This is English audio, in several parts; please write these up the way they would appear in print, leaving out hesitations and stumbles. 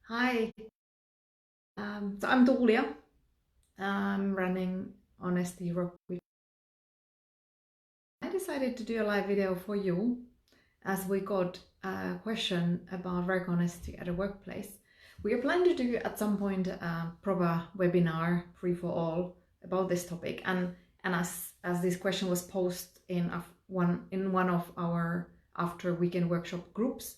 Hi, so I'm Tuulia. I'm running Honest Europe. I decided to do a live video for you as we got a question about work honesty at a workplace. We are planning to do at some point a proper webinar free for all about this topic, and as this question was posted in one of our after weekend workshop groups,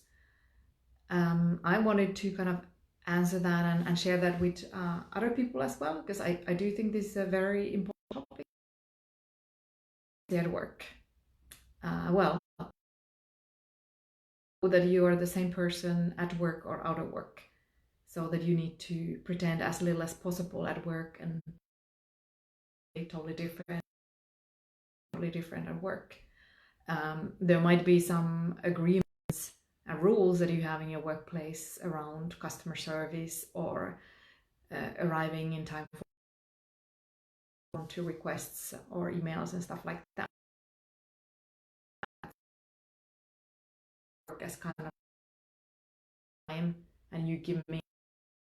I wanted to kind of answer that and share that with other people as well, because I do think this is a very important topic at work. Well, that you are the same person at work or out of work, so that you need to pretend as little as possible at work and be totally different at work. There might be some agreements and rules that you have in your workplace around customer service or arriving in time to requests or emails and stuff like that. As kind of time, and you give me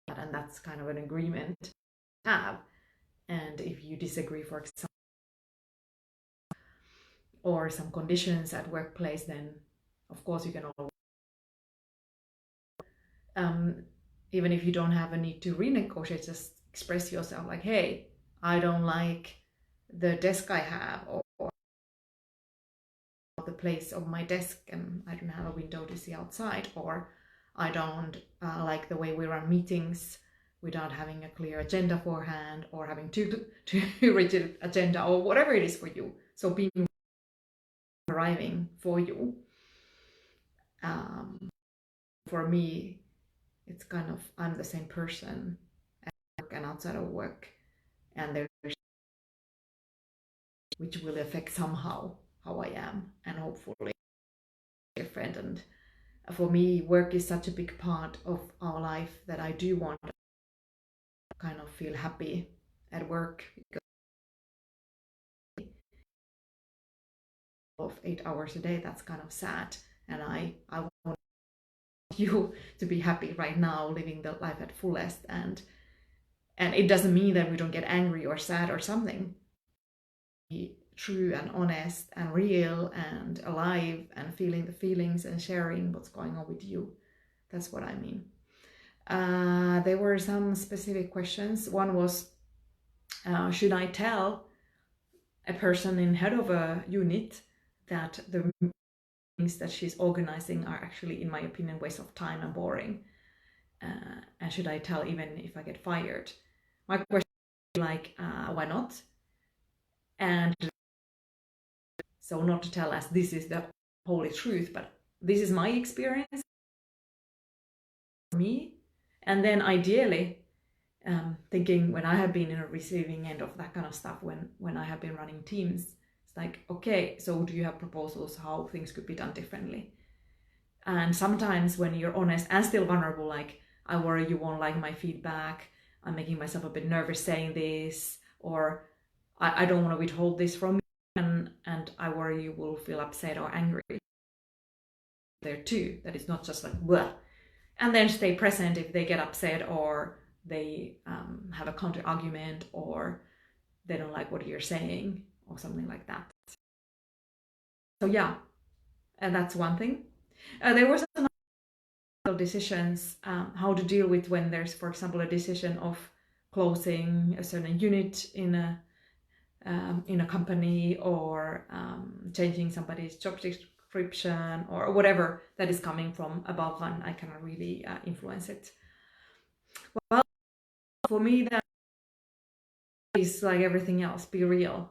that, and that's kind of an agreement to have. And if you disagree, for example, or some conditions at workplace, then of course you can all even if you don't have a need to renegotiate, just express yourself like, hey, I don't like the desk I have, or the place of my desk, and I don't have a window to see outside, or I don't like the way we run meetings without having a clear agenda beforehand, or having too rigid agenda, or whatever it is for you. So being arriving for you, for me, it's kind of, I'm the same person at work and outside of work, and there's which will affect somehow how I am, and hopefully different. And for me, work is such a big part of our life that I do want to kind of feel happy at work, because of 8 hours a day, that's kind of sad. And I want you to be happy right now, living the life at fullest. And it doesn't mean that we don't get angry or sad or something. Be true and honest and real and alive and feeling the feelings and sharing what's going on with you. That's what I mean. There were some specific questions. One was, should I tell a person in head of a unit that the things that she's organizing are actually, in my opinion, waste of time and boring? And should I tell even if I get fired? My question is like, why not? And so not to tell us this is the holy truth, but this is my experience for me. And then ideally, thinking when I have been in a receiving end of that kind of stuff, when I have been running teams, it's like, okay, so do you have proposals how things could be done differently? And sometimes when you're honest and still vulnerable, like, I worry you won't like my feedback, I'm making myself a bit nervous saying this, or I don't want to withhold this from you, and I worry you will feel upset or angry there too, that it's not just like, blah, and then stay present if they get upset, or they have a counter argument, or they don't like what you're saying, or something like that. So yeah, and that's one thing. There were some decisions, how to deal with when there's, for example, a decision of closing a certain unit in a company, or changing somebody's job description, or whatever that is coming from above, and I cannot really influence it. Well, for me, that is like everything else. Be real.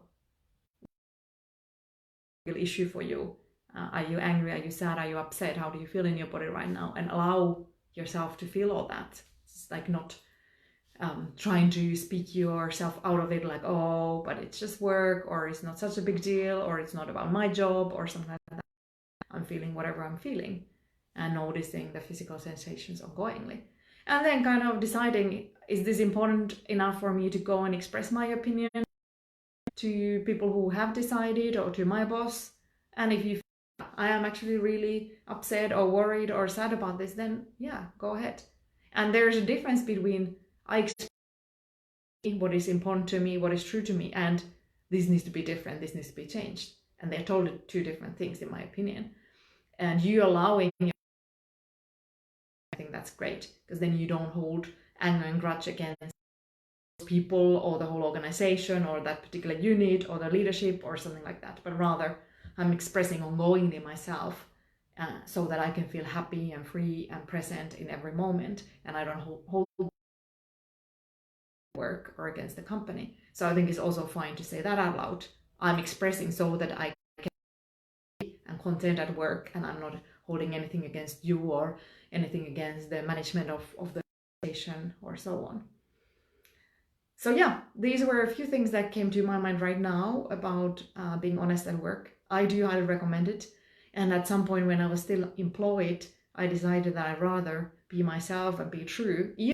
Real issue for you. Are you angry? Are you sad? Are you upset? How do you feel in your body right now? And allow yourself to feel all that. It's like not trying to speak yourself out of it, like, oh, but it's just work, or it's not such a big deal, or it's not about my job, or something like that. I'm feeling whatever I'm feeling, and noticing the physical sensations ongoingly. And then kind of deciding, is this important enough for me to go and express my opinion to people who have decided, or to my boss? And if you feel I am actually really upset or worried or sad about this, then yeah, go ahead. And there's a difference between I express what is important to me, what is true to me, and this needs to be different, this needs to be changed. And they're totally two different things, in my opinion. And you allowing, I think that's great, because then you don't hold anger and grudge against people or the whole organization or that particular unit or the leadership or something like that, but rather I'm expressing ongoingly myself so that I can feel happy and free and present in every moment, and I don't hold work or against the company. So I think it's also fine to say that out loud. I'm expressing so that I can be and content at work, and I'm not holding anything against you or anything against the management of the organization or so on. So yeah, these were a few things that came to my mind right now about being honest at work. I do highly recommend it. And at some point when I was still employed, I decided that I'd rather be myself and be true, even